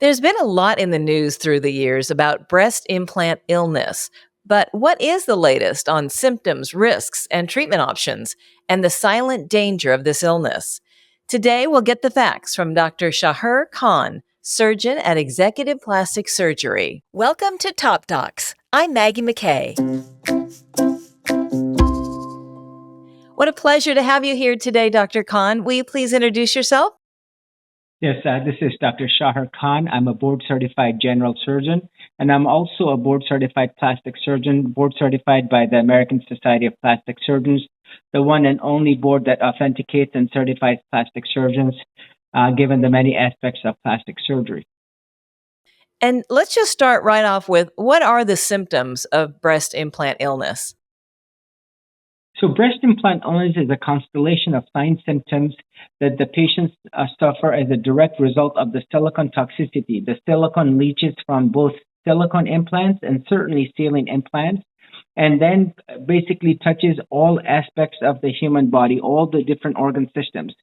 There's been a lot in the news through the years about breast implant illness. But what is the latest on symptoms, risks, and treatment options, and the silent danger of this illness? Today, we'll get the facts from Dr. Shaher Khan, surgeon at Executive Plastic Surgery. Welcome to Top Docs. I'm Maggie McKay. What a pleasure to have you here today, Dr. Khan. Will you please introduce yourself? Yes, this is Dr. Shaher Khan. I'm a board certified general surgeon, and I'm also a board certified plastic surgeon, board certified by the American Society of Plastic Surgeons, the one and only board that authenticates and certifies plastic surgeons, given the many aspects of plastic surgery. And let's just start right off with what are the symptoms of breast implant illness? So, breast implant illness is a constellation of sign symptoms that the patients suffer as a direct result of the silicone toxicity. The silicone leaches from both silicone implants and certainly saline implants, and then basically touches all aspects of the human body, all the different organ systems.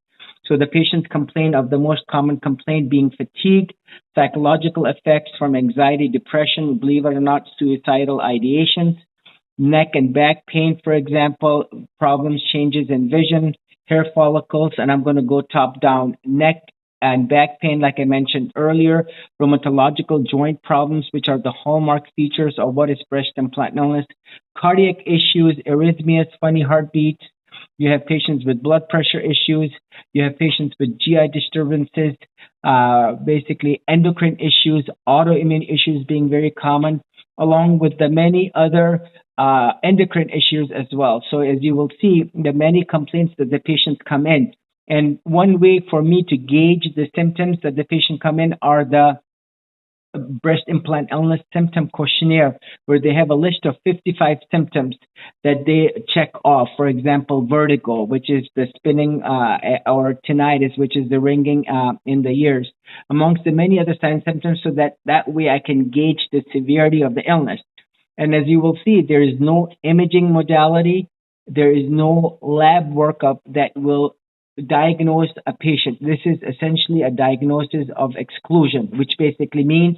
So, the patients complain of the most common complaint being fatigue, psychological effects from anxiety, depression, believe it or not, suicidal ideations, neck and back pain, for example, problems, changes in vision, hair follicles, and I'm going to go top down. Neck and back pain, like I mentioned earlier, rheumatological joint problems, which are the hallmark features of what is breast implant illness, cardiac issues, arrhythmias, funny heartbeats. You have patients with blood pressure issues. You have patients with GI disturbances, basically endocrine issues, autoimmune issues being very common, along with the many other endocrine issues as well. So as you will see, the many complaints that the patients come in. And one way for me to gauge the symptoms that the patient come in are the breast implant illness symptom questionnaire, where they have a list of 55 symptoms that they check off. For example, vertigo, which is the spinning, or tinnitus, which is the ringing in the ears, amongst the many other signs and symptoms, so that way I can gauge the severity of the illness. And as you will see, there is no imaging modality. There is no lab workup that will diagnose a patient. This is essentially a diagnosis of exclusion, which basically means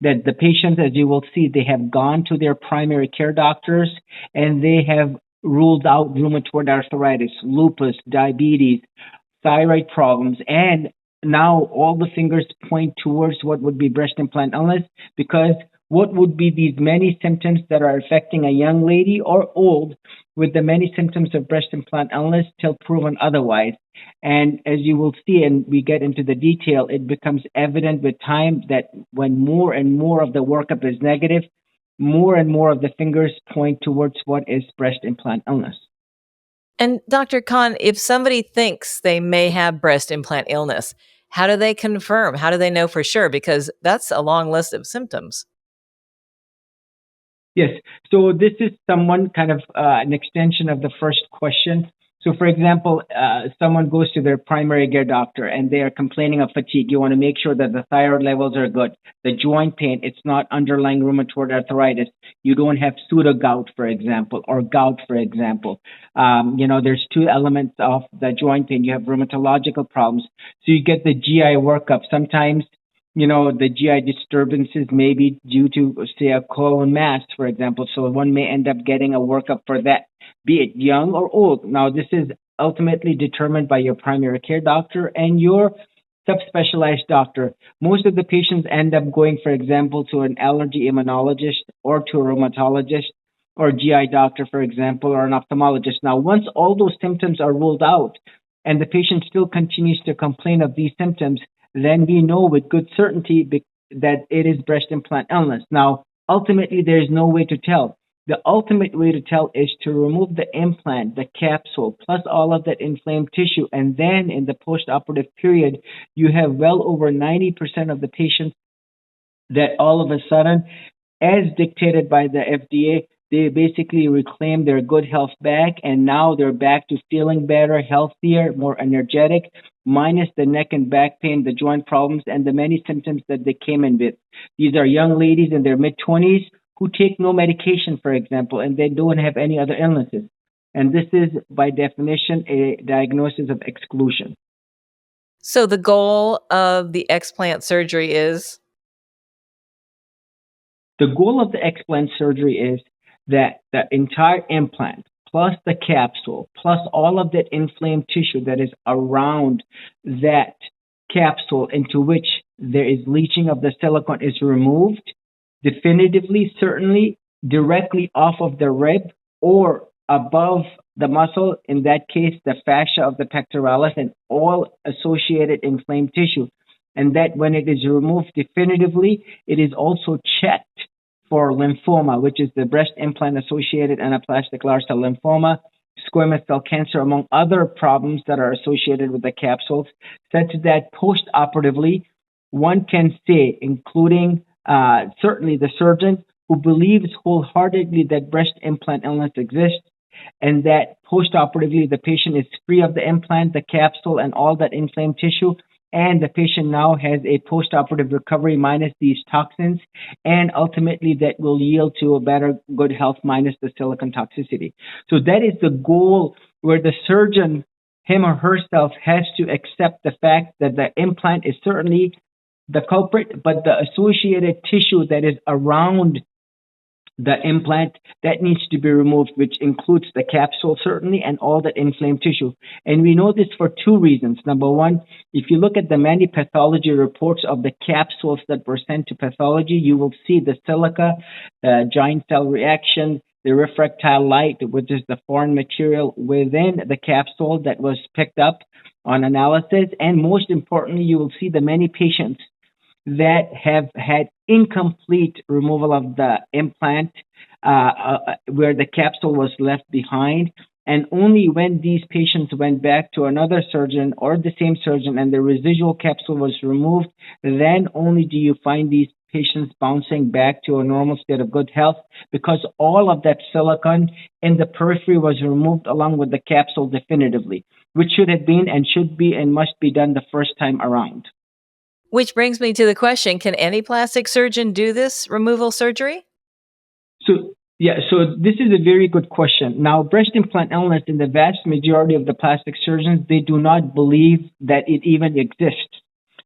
that the patients, as you will see, they have gone to their primary care doctors and they have ruled out rheumatoid arthritis, lupus, diabetes, thyroid problems, and now all the fingers point towards what would be breast implant illness, because what would be these many symptoms that are affecting a young lady or old with the many symptoms of breast implant illness till proven otherwise. And as you will see, and we get into the detail, it becomes evident with time that when more and more of the workup is negative, more and more of the fingers point towards what is breast implant illness. And Dr. Khan, if somebody thinks they may have breast implant illness, how do they confirm? How do they know for sure? Because that's a long list of symptoms. Yes. So this is someone kind of an extension of the first question. So, for example, someone goes to their primary care doctor and they are complaining of fatigue. You want to make sure that the thyroid levels are good. The joint pain, it's not underlying rheumatoid arthritis. You don't have pseudo gout, for example, or gout, for example. There's two elements of the joint pain. You have rheumatological problems. So you get the GI workup. Sometimes the GI disturbances may be due to, say, a colon mass, for example. So one may end up getting a workup for that, be it young or old. Now, this is ultimately determined by your primary care doctor and your subspecialized doctor. Most of the patients end up going, for example, to an allergy immunologist or to a rheumatologist or GI doctor, for example, or an ophthalmologist. Now, once all those symptoms are ruled out and the patient still continues to complain of these symptoms, then we know with good certainty that it is breast implant illness. Now, ultimately, there is no way to tell. The ultimate way to tell is to remove the implant, the capsule, plus all of that inflamed tissue. And then in the post-operative period, you have well over 90% of the patients that all of a sudden, as dictated by the FDA, they basically reclaim their good health back, and now they're back to feeling better, healthier, more energetic, minus the neck and back pain, the joint problems, and the many symptoms that they came in with. These are young ladies in their mid-20s who take no medication, for example, and they don't have any other illnesses. And this is, by definition, a diagnosis of exclusion. So the goal of the explant surgery is? The goal of the explant surgery is that the entire implant, plus the capsule, plus all of that inflamed tissue that is around that capsule into which there is leaching of the silicone is removed definitively, certainly directly off of the rib or above the muscle, in that case, the fascia of the pectoralis and all associated inflamed tissue. And that when it is removed definitively, it is also checked for lymphoma, which is the breast implant associated anaplastic large cell lymphoma, squamous cell cancer, among other problems that are associated with the capsules, such that post-operatively, one can say, including certainly the surgeon who believes wholeheartedly that breast implant illness exists and that post-operatively the patient is free of the implant, the capsule, and all that inflamed tissue, and the patient now has a post-operative recovery minus these toxins, and ultimately that will yield to a better good health minus the silicon toxicity. So that is the goal, where the surgeon, him or herself, has to accept the fact that the implant is certainly the culprit, but the associated tissue that is around the implant that needs to be removed, which includes the capsule certainly and all that inflamed tissue. And we know this for two reasons. Number one, if you look at the many pathology reports of the capsules that were sent to pathology, you will see the silica, the giant cell reaction, the refractile light, which is the foreign material within the capsule that was picked up on analysis. And most importantly, you will see the many patients that have had incomplete removal of the implant where the capsule was left behind. And only when these patients went back to another surgeon or the same surgeon and the residual capsule was removed, then only do you find these patients bouncing back to a normal state of good health, because all of that silicon in the periphery was removed along with the capsule definitively, which should have been and should be and must be done the first time around. Which brings me to the question, can any plastic surgeon do this removal surgery? So this is a very good question. Now, breast implant illness, in the vast majority of the plastic surgeons, they do not believe that it even exists.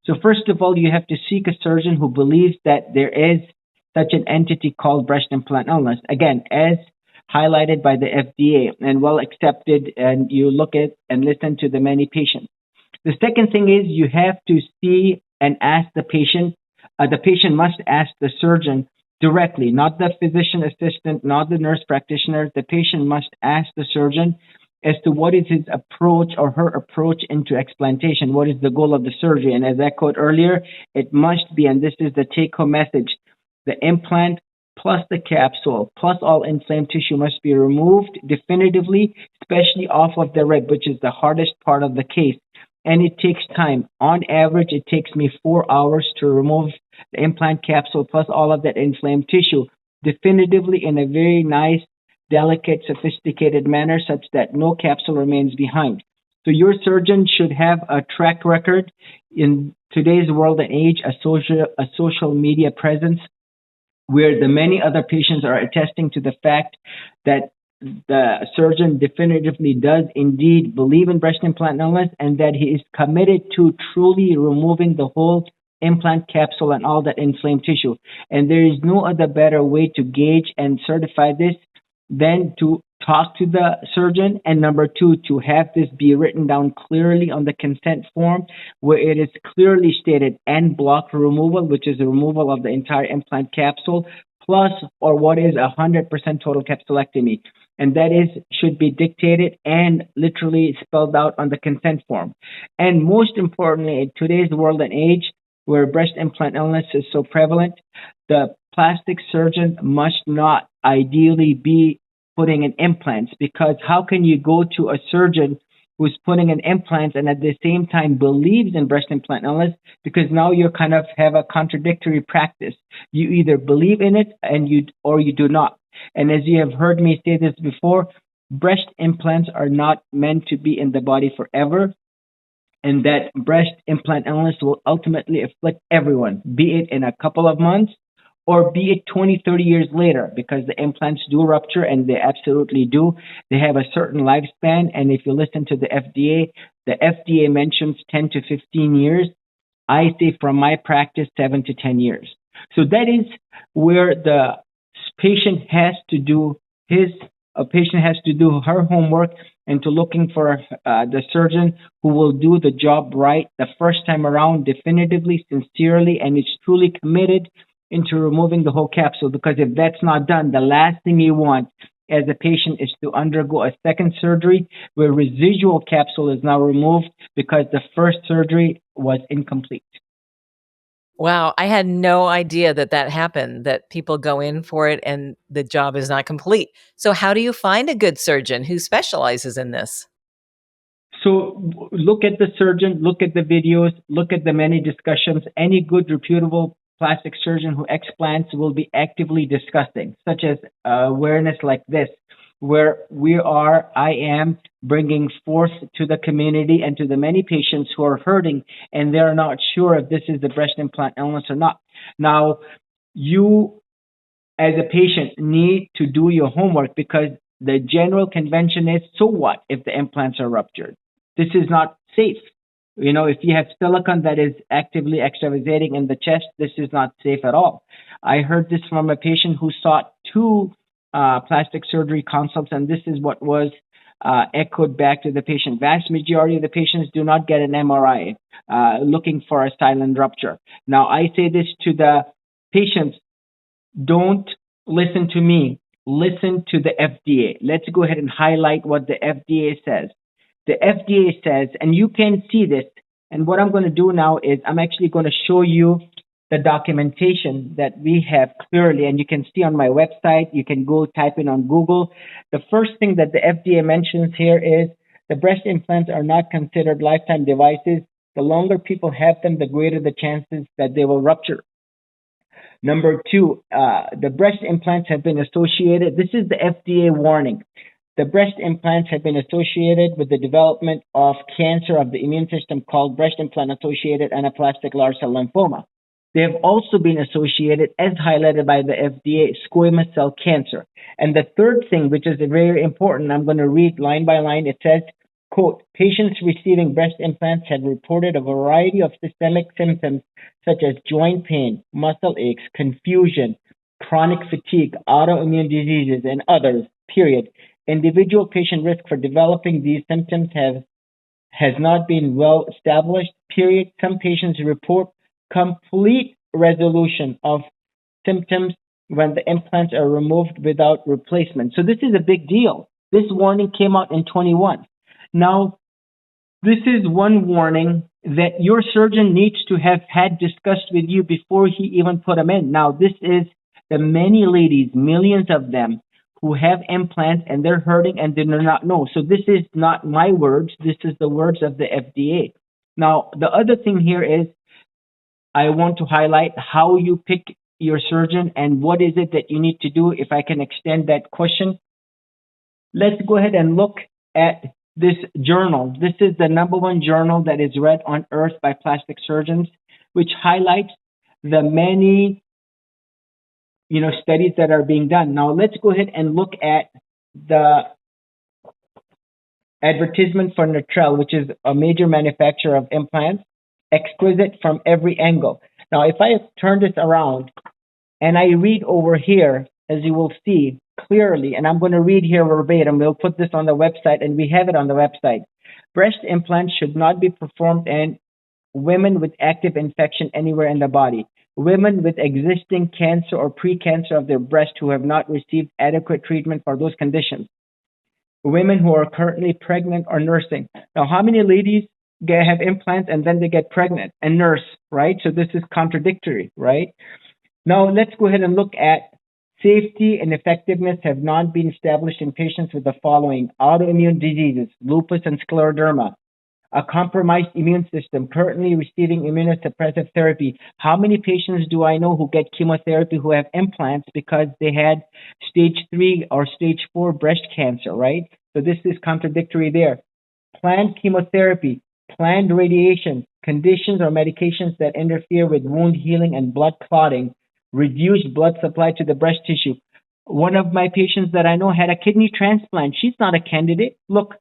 So first of all, you have to seek a surgeon who believes that there is such an entity called breast implant illness. Again, as highlighted by the FDA and well accepted, and you look at and listen to the many patients. The second thing is you have to see and ask the patient. The patient must ask the surgeon directly, not the physician assistant, not the nurse practitioner. The patient must ask the surgeon as to what is his approach or her approach into explantation. What is the goal of the surgery? And as I quote earlier, it must be, and this is the take-home message, the implant plus the capsule plus all inflamed tissue must be removed definitively, especially off of the rib, which is the hardest part of the case. And it takes time. On average, it takes me 4 hours to remove the implant capsule plus all of that inflamed tissue definitively in a very nice, delicate, sophisticated manner such that no capsule remains behind. So your surgeon should have a track record in today's world and age, a social media presence where the many other patients are attesting to the fact that the surgeon definitively does indeed believe in breast implant illness and that he is committed to truly removing the whole implant capsule and all that inflamed tissue. And there is no other better way to gauge and certify this than to talk to the surgeon, and number two, to have this be written down clearly on the consent form where it is clearly stated en bloc removal, which is the removal of the entire implant capsule, plus or what is 100% total capsulectomy. And that is should be dictated and literally spelled out on the consent form. And most importantly, in today's world and age where breast implant illness is so prevalent, the plastic surgeon must not ideally be putting in implants, because how can you go to a surgeon who's putting in implants and at the same time believes in breast implant illness? Because now you kind of have a contradictory practice. You either believe in it and you do not. And as you have heard me say this before, breast implants are not meant to be in the body forever, and that breast implant illness will ultimately afflict everyone, be it in a couple of months or be it 20, 30 years later, because the implants do rupture, and they absolutely do. They have a certain lifespan, and if you listen to the FDA mentions 10 to 15 years. I say from my practice, 7 to 10 years. So that is where the patient has to do his a patient has to do her homework and to looking for the surgeon who will do the job right the first time around, definitively, sincerely, and is truly committed into removing the whole capsule. Because if that's not done, the last thing you want as a patient is to undergo a second surgery where residual capsule is now removed because the first surgery was incomplete. Wow, I had no idea that that happened, that people go in for it and the job is not complete. So how do you find a good surgeon who specializes in this? So look at the surgeon, look at the videos, look at the many discussions. Any good, reputable plastic surgeon who explants will be actively discussing, such as awareness like this, where I am bringing forth to the community and to the many patients who are hurting and they're not sure if this is the breast implant illness or not. Now, you as a patient need to do your homework because the general convention is so what if the implants are ruptured? This is not safe. If you have silicone that is actively extravasating in the chest, this is not safe at all. I heard this from a patient who sought two plastic surgery consults, and this is what was echoed back to the patient. Vast majority of the patients do not get an MRI looking for a silent rupture. Now, I say this to the patients, don't listen to me. Listen to the FDA. Let's go ahead and highlight what the FDA says. The FDA says, and you can see this, and what I'm going to do now is I'm actually going to show you the documentation that we have clearly, and you can see on my website. You can go type in on Google. The first thing that the FDA mentions here is the breast implants are not considered lifetime devices. The longer people have them, the greater the chances that they will rupture. Number two, the breast implants have been associated. This is the FDA warning. The breast implants have been associated with the development of cancer of the immune system called breast implant associated anaplastic large cell lymphoma. They have also been associated, as highlighted by the FDA, squamous cell cancer. And the third thing, which is very important, I'm going to read line by line. It says, quote, patients receiving breast implants have reported a variety of systemic symptoms such as joint pain, muscle aches, confusion, chronic fatigue, autoimmune diseases, and others, period. Individual patient risk for developing these symptoms has not been well established, period. Some patients report complete resolution of symptoms when the implants are removed without replacement. So this is a big deal. This warning came out in 21. Now, this is one warning that your surgeon needs to have had discussed with you before he even put them in. Now, this is the many ladies, millions of them, who have implants and they're hurting and they do not know. So this is not my words. This is the words of the FDA. Now, the other thing here is I want to highlight how you pick your surgeon and what is it that you need to do. If I can extend that question, let's go ahead and look at this journal. This is the number one journal that is read on earth by plastic surgeons, which highlights the many studies that are being done. Now let's go ahead and look at the advertisement for Natrel, which is a major manufacturer of implants, exquisite from every angle. Now, if I turn this around and I read over here, as you will see clearly, and I'm going to read here verbatim, we'll put this on the website, and we have it on the website. Breast implants should not be performed in women with active infection anywhere in the body, women with existing cancer or pre-cancer of their breast who have not received adequate treatment for those conditions, women who are currently pregnant or nursing. Now, how many ladies have implants and then they get pregnant and nurse, right? So this is contradictory, right? Now, let's go ahead and look at safety and effectiveness have not been established in patients with the following: autoimmune diseases, lupus and scleroderma, a compromised immune system, currently receiving immunosuppressive therapy. How many patients do I know who get chemotherapy who have implants because they had stage 3 or stage 4 breast cancer, right? So this is contradictory there. Planned chemotherapy, planned radiation, conditions or medications that interfere with wound healing and blood clotting, reduced blood supply to the breast tissue. One of my patients that I know had a kidney transplant. She's not a candidate. Look,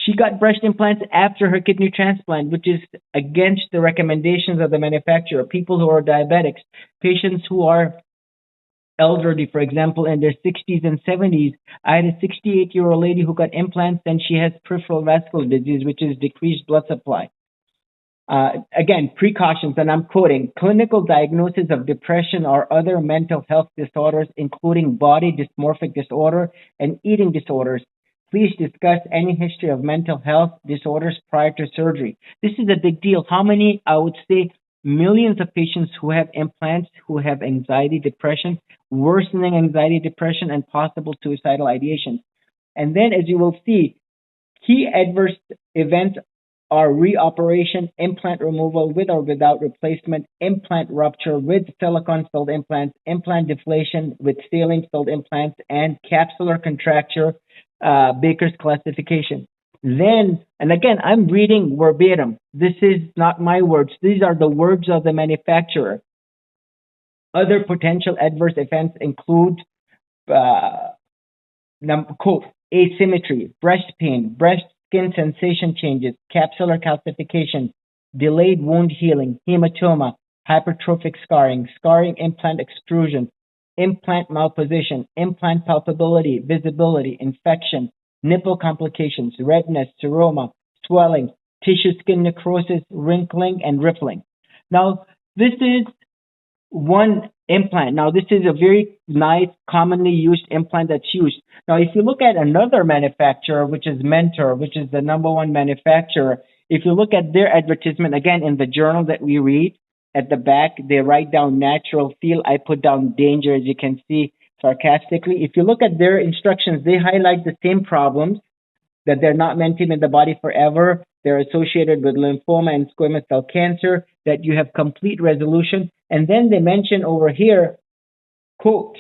She got breast implants after her kidney transplant, which is against the recommendations of the manufacturer. People who are diabetics, patients who are elderly, for example, in their 60s and 70s. I had a 68-year-old lady who got implants and she has peripheral vascular disease, which is decreased blood supply. Again, precautions, and I'm quoting clinical diagnosis of depression or other mental health disorders, including body dysmorphic disorder and eating disorders. Please discuss any history of mental health disorders prior to surgery. This is a big deal. How many, I would say, millions of patients who have implants who have anxiety, depression, worsening anxiety, depression, and possible suicidal ideation. And then, as you will see, key adverse events are reoperation, implant removal with or without replacement, implant rupture with silicone filled implants, implant deflation with saline filled implants, and capsular contracture, Baker's classification. Then, and again, I'm reading verbatim. This is not my words. These are the words of the manufacturer. Other potential adverse events include uh, quote, asymmetry, breast pain, breast skin sensation changes, capsular calcification, delayed wound healing, hematoma, hypertrophic scarring, scarring implant extrusion, implant malposition, implant palpability, visibility, infection, nipple complications, redness, seroma, swelling, tissue skin necrosis, wrinkling, and rippling. Now, this is one implant. Now, this is a very nice, commonly used implant that's used. Now, if you look at another manufacturer, which is Mentor, which is the number one manufacturer, if you look at their advertisement, again, in the journal that we read, at the back, they write down natural feel. I put down danger, as you can see sarcastically. If you look at their instructions, they highlight the same problems that they're not meant to be in the body forever. They're associated with lymphoma and squamous cell cancer, that you have complete resolution. And then they mention over here, quote,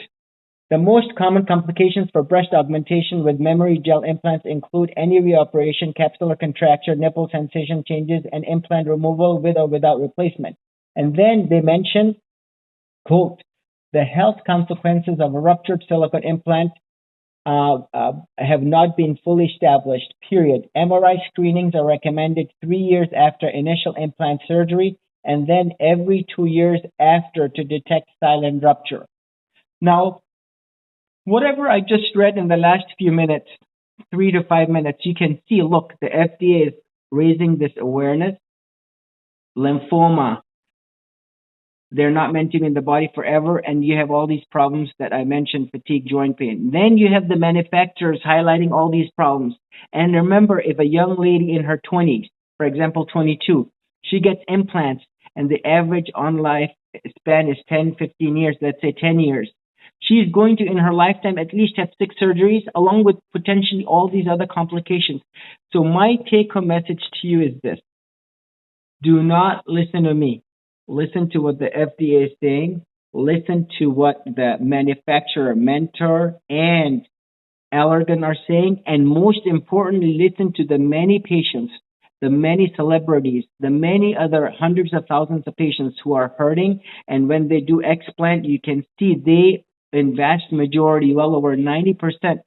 the most common complications for breast augmentation with memory gel implants include any reoperation, capsular contracture, nipple sensation changes, and implant removal with or without replacement. And then they mention, quote, the health consequences of a ruptured silicone implant have not been fully established, period. MRI screenings are recommended 3 years after initial implant surgery and then every 2 years after to detect silent rupture. Now, whatever I just read in the last few minutes, 3 to 5 minutes, you can see, look, the FDA is raising this awareness. Lymphoma, they're not meant to be in the body forever, and you have all these problems that I mentioned, fatigue, joint pain. Then you have the manufacturers highlighting all these problems. And remember, if a young lady in her 20s, for example, 22, she gets implants, and the average on life span is 10, 15 years, let's say 10 years. She's going to, in her lifetime, at least have 6 surgeries, along with potentially all these other complications. So my take-home message to you is this. Do not listen to me. Listen to what the FDA is saying. Listen to what the manufacturer, Mentor, and Allergan are saying. And most importantly, listen to the many patients, the many celebrities, the many other hundreds of thousands of patients who are hurting. And when they do explant, you can see they, in vast majority, well over 90%,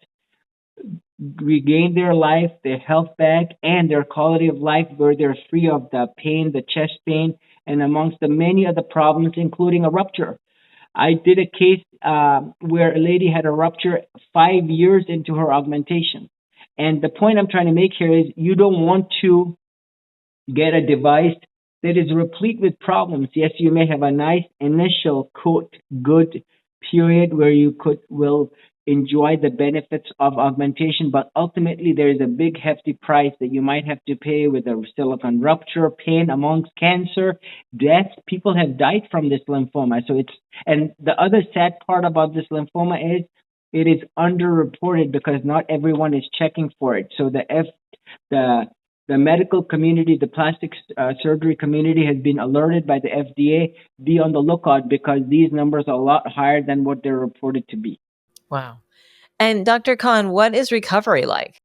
regain their life, their health back, and their quality of life, where they're free of the pain, the chest pain, and amongst the many other problems, including a rupture. I did a case where a lady had a rupture 5 years into her augmentation. And the point I'm trying to make here is you don't want to get a device that is replete with problems. Yes, you may have a nice initial, quote, good period where you will enjoy the benefits of augmentation, but ultimately there is a big hefty price that you might have to pay with a silicone rupture, pain amongst cancer, death. People have died from this lymphoma. So and the other sad part about this lymphoma is it is underreported because not everyone is checking for it. So the the medical community, the plastic surgery community has been alerted by the FDA. Be on the lookout because these numbers are a lot higher than what they're reported to be. Wow. And Dr. Khan, what is recovery like?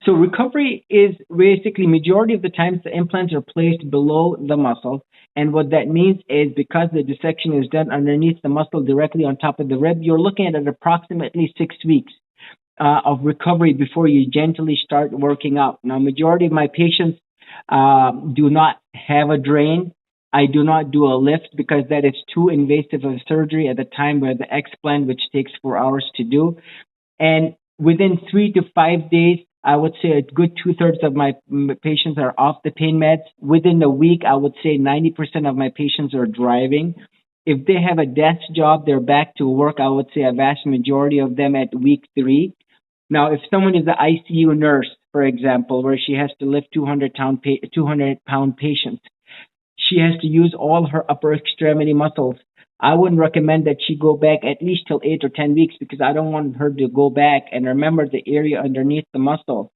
So recovery is basically majority of the times the implants are placed below the muscle. And what that means is because the dissection is done underneath the muscle directly on top of the rib, you're looking at approximately 6 weeks. of recovery before you gently start working out. Now, majority of my patients do not have a drain. I do not do a lift because that is too invasive of surgery at the time where the explant, which takes 4 hours to do. And within 3 to 5 days, I would say a good two-thirds of my patients are off the pain meds. Within a week, I would say 90% of my patients are driving. If they have a desk job, they're back to work. I would say a vast majority of them at week 3. Now, if someone is an ICU nurse, for example, where she has to lift 200-pound patients, she has to use all her upper extremity muscles. I wouldn't recommend that she go back at least till 8 or 10 weeks because I don't want her to go back and remember the area underneath the muscle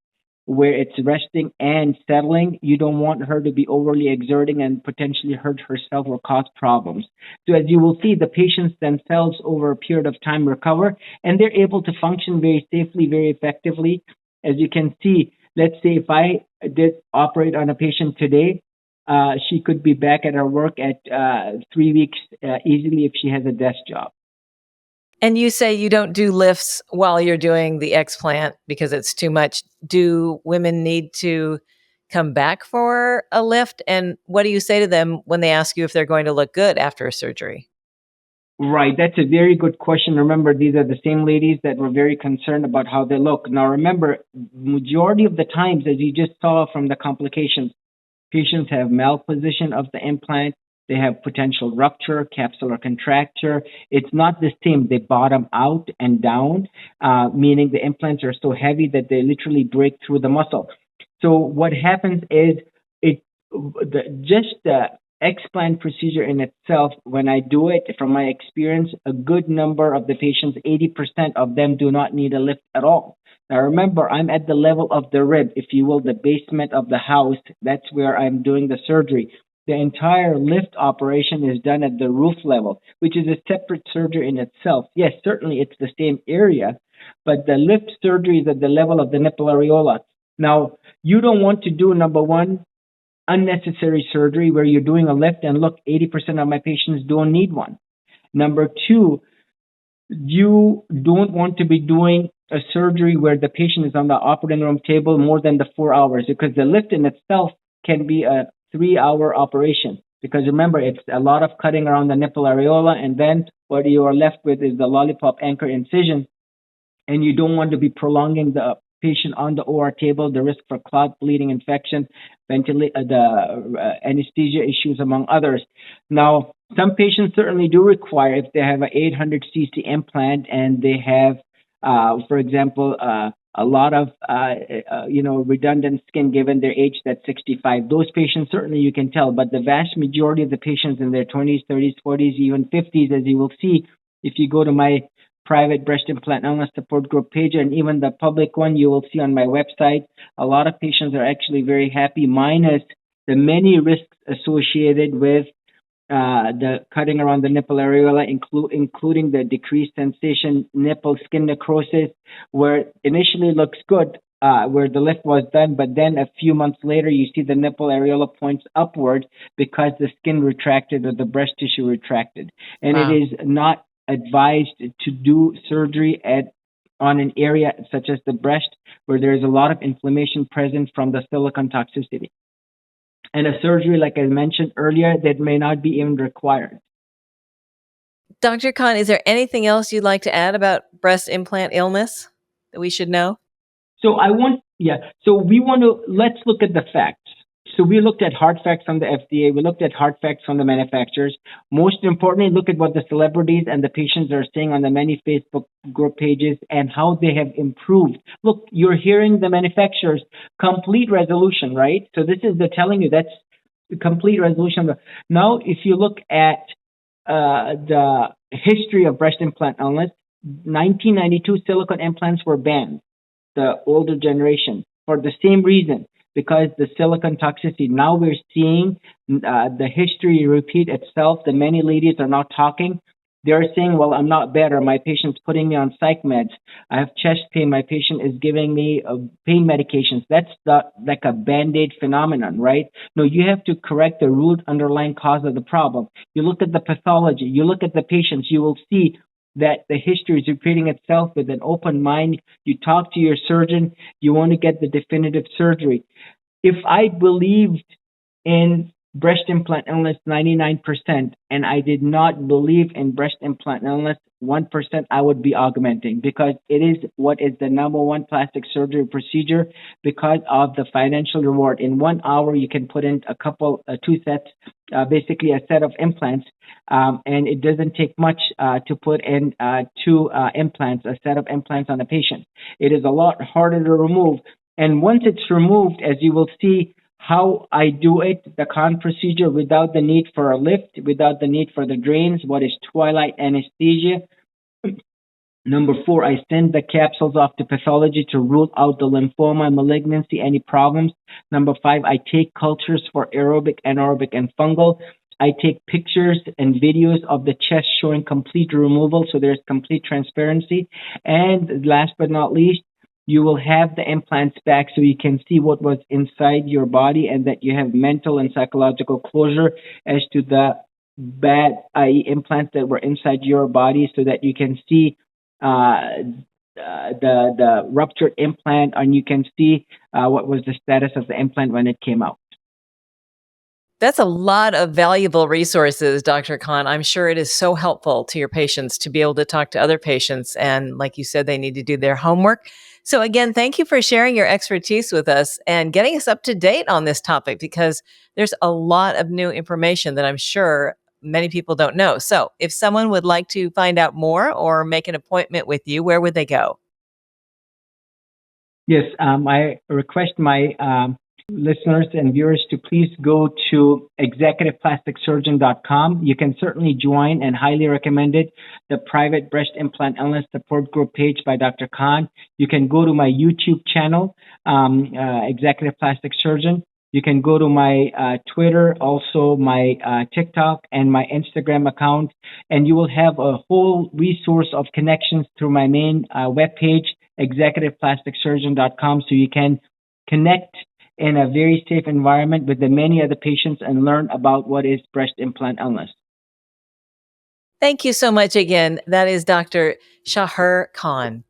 where it's resting and settling. You don't want her to be overly exerting and potentially hurt herself or cause problems. So, as you will see, the patients themselves over a period of time recover and they're able to function very safely, very effectively. As you can see, let's say if I did operate on a patient today, she could be back at her work at 3 weeks easily if she has a desk job. And you say you don't do lifts while you're doing the explant because it's too much. Do women need to come back for a lift? And what do you say to them when they ask you if they're going to look good after a surgery? Right, that's a very good question. Remember, these are the same ladies that were very concerned about how they look. Now, remember, majority of the times, as you just saw from the complications, patients have malposition of the implant. They have potential rupture, capsular contracture. It's not the same. They bottom out and down, meaning the implants are so heavy that they literally break through the muscle. So what happens is it just the explant procedure in itself. When I do it, from my experience, a good number of the patients, 80% of them, do not need a lift at all. Now remember, I'm at the level of the rib, if you will, the basement of the house. That's where I'm doing the surgery. The entire lift operation is done at the roof level, which is a separate surgery in itself. Yes, certainly it's the same area, but the lift surgery is at the level of the nipple areola. Now, you don't want to do, number one, unnecessary surgery where you're doing a lift, and look, 80% of my patients don't need one. Number two, you don't want to be doing a surgery where the patient is on the operating room table more than the 4 hours because the lift in itself can be a 3 hour operation. Because remember, it's a lot of cutting around the nipple areola, and then what you are left with is the lollipop anchor incision, and you don't want to be prolonging the patient on the OR table, the risk for clot, bleeding, infection, anesthesia issues, among others. Now, some patients certainly do require, if they have an 800 cc implant and they have, for example, a lot of redundant skin given their age, that's 65. Those patients certainly you can tell, but the vast majority of the patients in their 20s, 30s, 40s, even 50s, as you will see if you go to my private breast implant illness support group page and even the public one you will see on my website, a lot of patients are actually very happy, minus the many risks associated with the cutting around the nipple areola, including the decreased sensation, nipple skin necrosis, where initially looks good, where the lift was done, but then a few months later, you see the nipple areola points upward because the skin retracted or the breast tissue retracted. And it Wow. is not advised to do surgery on an area such as the breast where there is a lot of inflammation present from the silicone toxicity. And a surgery, like I mentioned earlier, that may not be even required. Dr. Khan, is there anything else you'd like to add about breast implant illness that we should know? So we want to, let's look at the facts. So we looked at hard facts from the FDA. We looked at hard facts from the manufacturers. Most importantly, look at what the celebrities and the patients are saying on the many Facebook group pages and how they have improved. Look, you're hearing the manufacturers complete resolution, right? So this is the telling you that's the complete resolution. Now, if you look at the history of breast implant illness, 1992 silicone implants were banned, the older generation, for the same reason, because the silicon toxicity. Now we're seeing the history repeat itself. The many ladies are now talking. They're saying, well, I'm not better. My patient's putting me on psych meds. I have chest pain. My patient is giving me pain medications. That's like a Band-Aid phenomenon, right? No, you have to correct the root underlying cause of the problem. You look at the pathology. You look at the patients. You will see that the history is repeating itself with an open mind. You talk to your surgeon, you want to get the definitive surgery. If I believed in breast implant illness 99% and I did not believe in breast implant illness 1%, I would be augmenting because it is what is the number one plastic surgery procedure because of the financial reward. In 1 hour, you can put in two sets, basically a set of implants, and it doesn't take much to put in two implants, a set of implants on a patient. It is a lot harder to remove. And once it's removed, as you will see, how I do it, the Khan procedure without the need for a lift, without the need for the drains, what is twilight anesthesia. Number four, I send the capsules off to pathology to rule out the lymphoma, malignancy, any problems. Number five, I take cultures for aerobic, anaerobic, and fungal. I take pictures and videos of the chest showing complete removal, so there's complete transparency. And last but not least, you will have the implants back so you can see what was inside your body and that you have mental and psychological closure as to the bad, i.e., implants that were inside your body so that you can see the ruptured implant and you can see what was the status of the implant when it came out. That's a lot of valuable resources, Dr. Khan. I'm sure it is so helpful to your patients to be able to talk to other patients. And like you said, they need to do their homework. So, again, thank you for sharing your expertise with us and getting us up to date on this topic because there's a lot of new information that I'm sure many people don't know. So, if someone would like to find out more or make an appointment with you, where would they go? Yes, I request my listeners and viewers to please go to executiveplasticsurgeon.com. You can certainly join and highly recommend it, the private breast implant illness support group page by Dr. Khan. You can go to my YouTube channel, Executive Plastic Surgeon. You can go to my Twitter, also my TikTok and my Instagram account, and you will have a whole resource of connections through my main webpage, executiveplasticsurgeon.com, so you can connect in a very safe environment with the many other patients and learn about what is breast implant illness. Thank you so much again. That is Dr. Shaher Khan.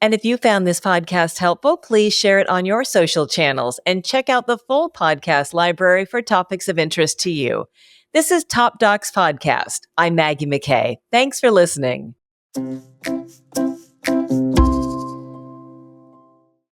And if you found this podcast helpful, please share it on your social channels and check out the full podcast library for topics of interest to you. This is Top Docs Podcast. I'm Maggie McKay. Thanks for listening.